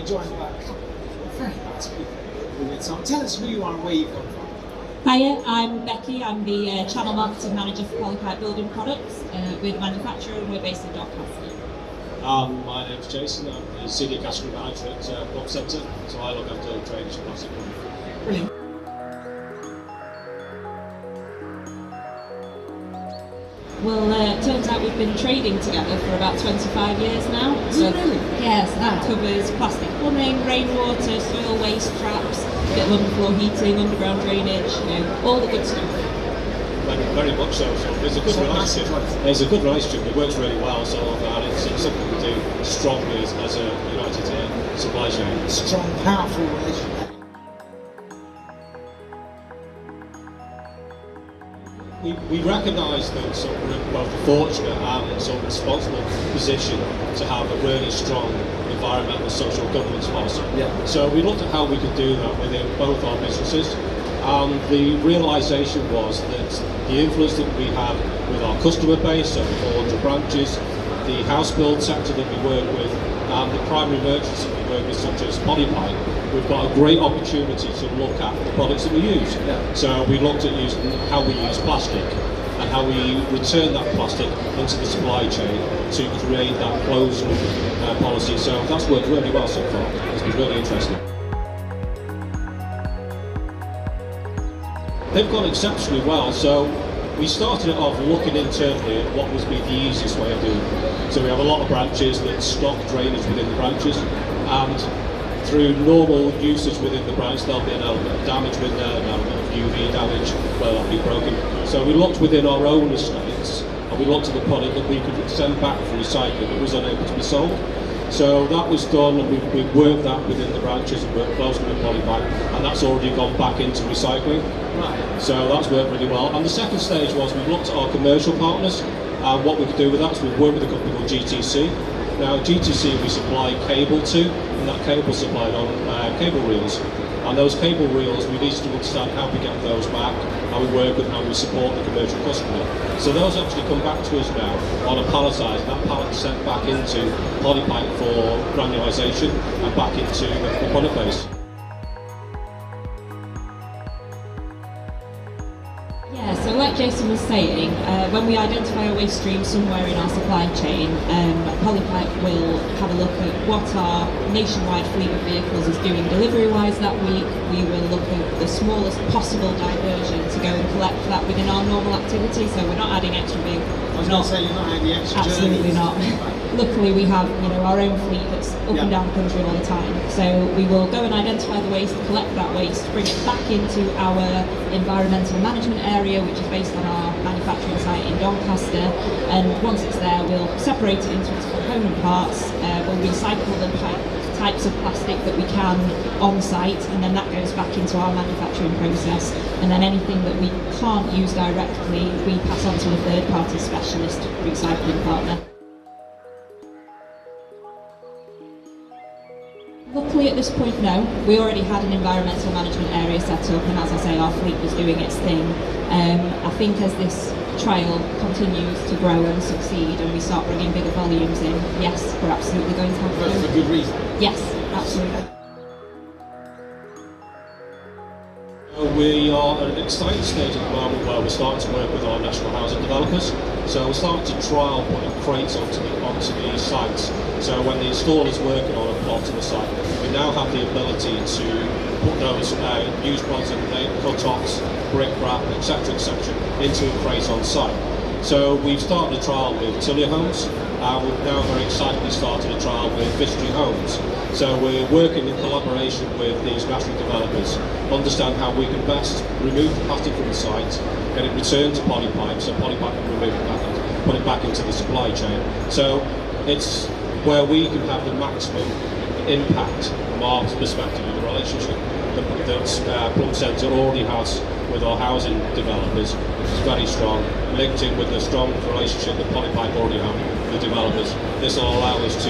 we're joined by a couple of very nice people who live on. Tell us who you are and where you come from. Hiya, I'm Becky. I'm the Channel Marketing Manager for Polypipe Building Products. We're the manufacturer and we're based in Doncaster. My name's Jason. I'm the Senior Category Manager at Plumb Centre, so I look after drainage and plastic. Brilliant. Well, it turns out we've been trading together for about 25 years now. So, really? Yes, that covers plastic plumbing, rainwater, soil waste traps, a bit of underfloor heating, underground drainage, all the good stuff. Very much so. So there's a good relationship. There's a good relationship. It works really well. So it's something we do strongly as a united supply chain. Strong, powerful relationship. We recognise that we're both fortunate and sort of responsible position to have a really strong environmental social governance policy. Yeah. So we looked at how we could do that within both our businesses, and the realisation was that the influence that we have with our customer base, so 400 branches, the house build sector that we work with, and the primary merchants that we work with, such as Polypipe, we've got a great opportunity to look at the products that we use. Yeah. So we looked at how we use plastic and how we return that plastic into the supply chain to create that closed loop policy. So that's worked really well so far. It's been really interesting. They've gone exceptionally well. So we started it off looking internally at what would be the easiest way of doing it. So we have a lot of branches that stock drainage within the branches, and through normal usage within the branch there'll be an element of damage with there, an element of UV damage where that'll be broken. So we looked within our own estates and we looked at the product that we could send back for recycling that was unable to be sold. So that was done, and we worked that within the branches and worked closely with Polypipe, and that's already gone back into recycling. Right. So that's worked really well. And the second stage was we looked at our commercial partners and what we could do with that. So we worked with a company called GTC. Now GTC we supply cable to, and that cable supplied on cable reels. And those cable reels, we needed to understand how we get those back, how we work and how we support the commercial customer. So those actually come back to us now on a palletized, and that pallet is sent back into Polypipe for granulisation and back into the product base. Yeah, so like Jason was saying, when we identify a waste stream somewhere in our supply chain, Polypipe will have a look at what our nationwide fleet of vehicles is doing delivery-wise that week. We will look at the smallest possible diversion to go and collect that within our normal activity, so we're not adding extra vehicles. I was going to say you're not adding extra Absolutely journeys. not. Luckily we have our own fleet that's up and down the country all the time. So we will go and identify the waste, collect that waste, bring it back into our environmental management area, which is based on our manufacturing site in Doncaster. And once it's there, we'll separate it into its component parts. We'll recycle the types of plastic that we can on site, and then that goes back into our manufacturing process. And then anything that we can't use directly, we pass on to a third-party specialist recycling partner. Luckily at this point, no. We already had an environmental management area set up, and as I say, our fleet was doing its thing. I think as this trial continues to grow and succeed and we start bringing bigger volumes in, yes, we're absolutely going to have to. For good reason. Yes, absolutely. We are at an exciting stage at the moment where we're starting to work with our national housing developers. So we're starting to trial putting crates onto the sites. So when the installer's working on a plot on the site, we now have the ability to put those used plots and cut-offs, brick wrap, etc., into a crate on site. So we've started a trial with Tilly Homes, and we've now very excitedly started a trial with Vistry Homes. So we're working in collaboration with these national developers, understand how we can best remove the plastic from the site, get it returned to Polypipe, so Polypipe can remove it back and put it back into the supply chain. So it's where we can have the maximum impact from our perspective in the relationship that Plumb Centre already has with our housing developers, which is very strong, linked in with the strong relationship that Polypipe already have with the developers. This will allow us to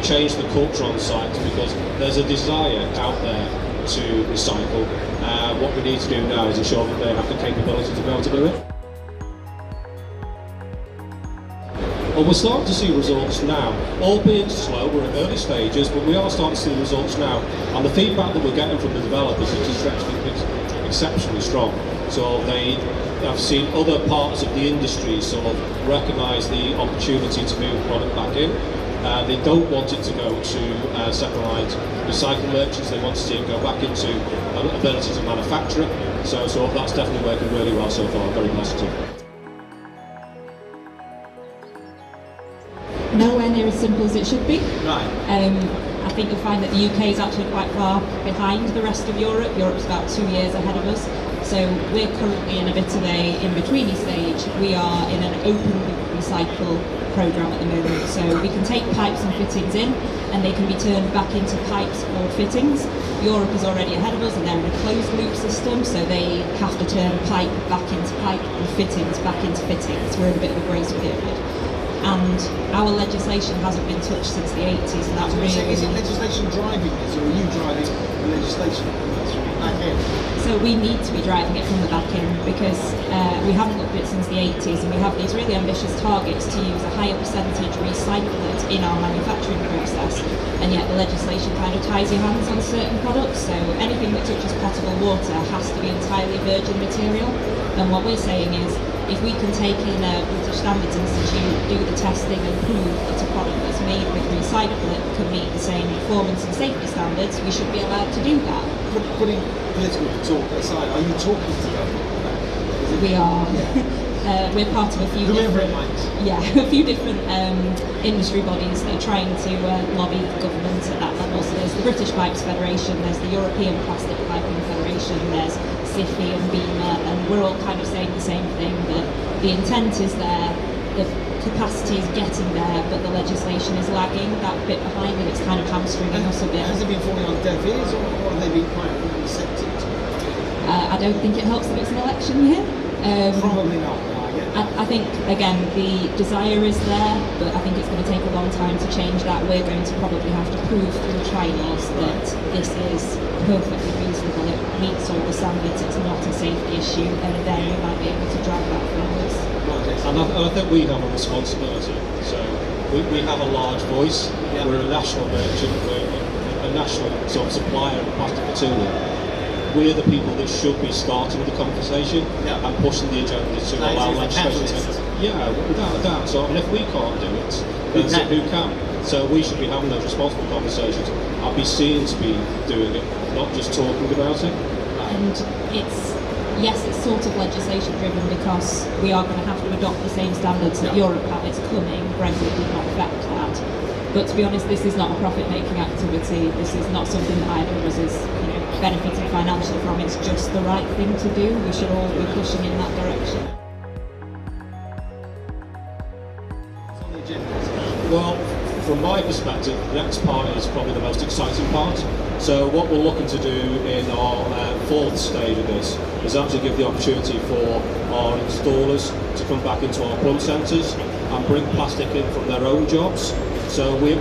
change the culture on site, because there's a desire out there to recycle. What we need to do now is ensure that they have the capability to be able to do it. Well, we're starting to see results now, albeit slow. We're at early stages, but we are starting to see results now. And the feedback that we're getting from the developers is actually exceptionally strong. So they have seen other parts of the industry sort of recognise the opportunity to move product back in. They don't want it to go to second-line recycling merchants. They want to see it go back into ability to manufacture. So that's definitely working really well so far. Very positive. Nowhere near as simple as it should be. Right. I think you'll find that the UK is actually quite far behind the rest of Europe. Europe's about 2 years ahead of us. So we're currently in a bit of a in-betweeny stage. We are in an open loop recycle programme at the moment. So we can take pipes and fittings in and they can be turned back into pipes or fittings. Europe is already ahead of us and they're in a closed loop system, so they have to turn pipe back into pipe and fittings back into fittings. We're in a bit of a grace period. And our legislation hasn't been touched since the 80s, and that's really... Is it legislation driving this, or are you driving the legislation from the back end? So we need to be driving it from the back end because we haven't looked at it since the 80s, and we have these really ambitious targets to use a higher percentage recyclate in our manufacturing process, and yet the legislation kind of ties your hands on certain products. So anything that touches potable water has to be entirely virgin material, and what we're saying is, if we can take in a British Standards Institute, do the testing and prove that a product that's made with recyclate can meet the same performance and safety standards, we should be allowed to do that. Putting political talk aside, are you talking to government about that? We are. We're part of a few different, a few different industry bodies that are trying to lobby the government at that level. So there's the British Pipes Federation, there's the European Plastic Piping Federation, there's SIFI and BEMA, and we're all kind of saying the same thing, that the intent is there, the capacity is getting there, but the legislation is lagging that bit behind, and it's kind of hamstringing us a bit. Has it been falling on deaf ears, or have they been quite receptive to it? I don't think it helps that it's an election year. Probably not. I think, again, the desire is there, but I think it's going to take a long time to change that. We're going to probably have to prove through trials that this is perfectly reasonable, it meets all the standards, it's not a safety issue, and then we might be able to drive that forwards. And I think we have a responsibility. So we have a large voice. Yeah. We're a national merchant, we're a national sort of supplier of plastic material. We're the people that should be starting the conversation and pushing the agenda to allow legislation to... Yeah, without a doubt. So, and if we can't do it, then who can? So we should be having those responsible conversations. I'd be seen to be doing it, not just talking about it. And it's sort of legislation driven because we are going to have to adopt the same standards that Europe have. It's coming, Brexit did not affect that. But to be honest, this is not a profit-making activity. This is not something that either of us is benefiting financially from. It's just the right thing to do. We should all be pushing in that direction. Well, from my perspective, the next part is probably the most exciting part. So what we're looking to do in our fourth stage of this is actually give the opportunity for our installers to come back into our Plumb Centres and bring plastic in from their own jobs. So we're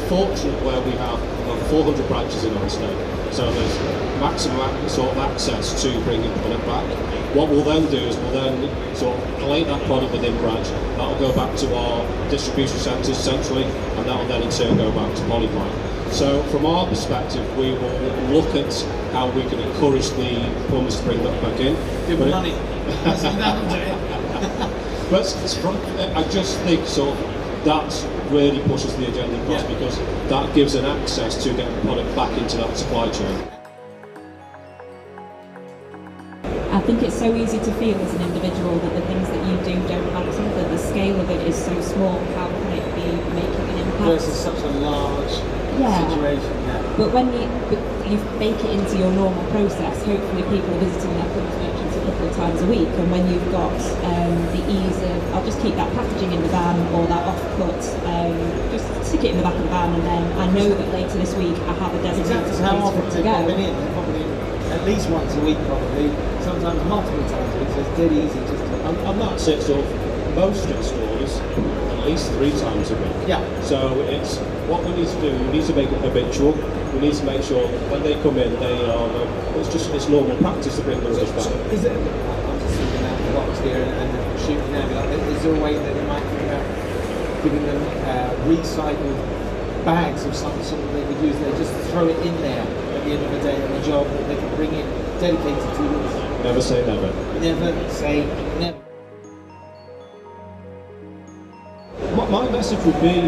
fortunate where we have over 400 branches in our estate. So there's maximum sort of access to bringing product back. What we'll then do is we'll then sort of collate that product within branch. That'll go back to our distribution centres centrally, and that'll then in turn go back to Polypipe. So from our perspective, we will look at how we can encourage the plumbers to bring that back in. Give them money. But I just think sort of that really pushes the agenda across because that gives an access to getting the product back into that supply chain. I think it's so easy to feel as an individual that the things that you do don't matter, that the scale of it is so small, how can it be making an impact? Versus such a large situation, But when you bake it into your normal process, hopefully people are visiting their Plumb merchants a couple of times a week, and when you've got the ease of, I'll just keep that packaging in the van or that off-cut, just stick it in the back of the van, and then I know that later this week I have a designated place how often to go. They're probably at least once a week, probably, sometimes multiple times a week, so it's dead easy just to... And that's it, sort of, most installers at least 3 times a week. Yeah. So it's what we need to do. We need to make it habitual. We need to make sure that when they come in, they are. It's normal practice to bring the rubbish back. Is it? I'm just thinking out the box here and shooting out. Is there a way that it might be about giving them recycled bags of some sort that they could use. They just throw it in there at the end of the day on a job that they can bring in dedicated to this. Never say never. Never say never. My message would be,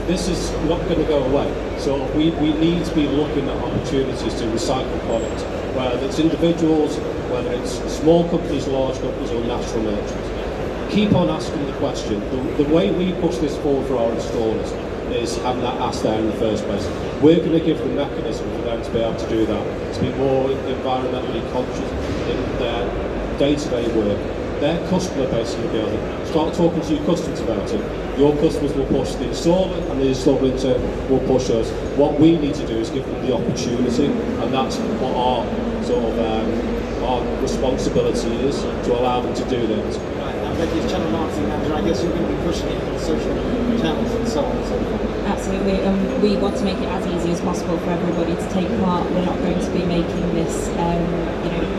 this is not going to go away. So we need to be looking at opportunities to recycle products, whether it's individuals, whether it's small companies, large companies, or national merchants. Keep on asking the question. The way we push this forward for our installers is having that asked there in the first place. We're going to give the mechanism for them to be able to do that, to be more environmentally conscious in their day-to-day work. Their customer base will be able to start talking to your customers about it. Your customers will push the installer, and the installer in turn will push us. What we need to do is give them the opportunity, and that's what our sort of our responsibility is, to allow them to do that. Right, I'm Becky's channel marketing manager. I guess you're going to be pushing it on social channels and so on and so forth. Absolutely, we want to make it as easy as possible for everybody to take part. We're not going to be making this,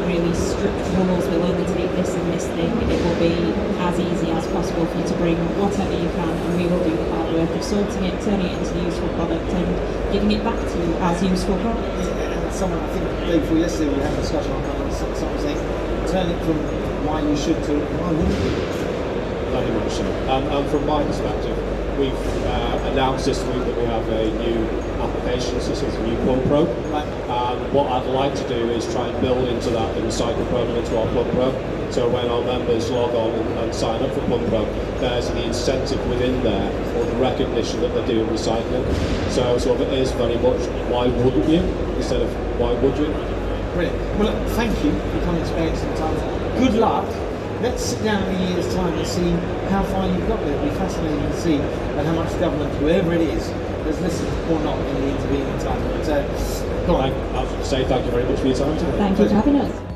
really strict rules. We'll only take this and this thing. It will be as easy as possible for you to bring whatever you can, and we will do the hard work of sorting it, turning it into a useful product, and giving it back to you as useful product. And someone, I think, day before yesterday, we had a discussion on someone saying, turn it from why you should to why wouldn't you? Very much so. And from my perspective, we've announced this week that we have a new application system, a new Plumb Pro. Right. And what I'd like to do is try and build into that the Recycle program into our Plumb Pro. So when our members log on and sign up for Plumb Pro, there's the incentive within there for the recognition that they're doing recycling. So it is very much why wouldn't you instead of why would you. Brilliant. Well, look, thank you for coming and spending some time. Good luck. Let's sit down in a year's time and see how far you've got there. It'll be fascinating to see how much government, whoever it is, has listened or not in the intervening time. But go on. I'll say thank you very much for your time today. Thank you for having us.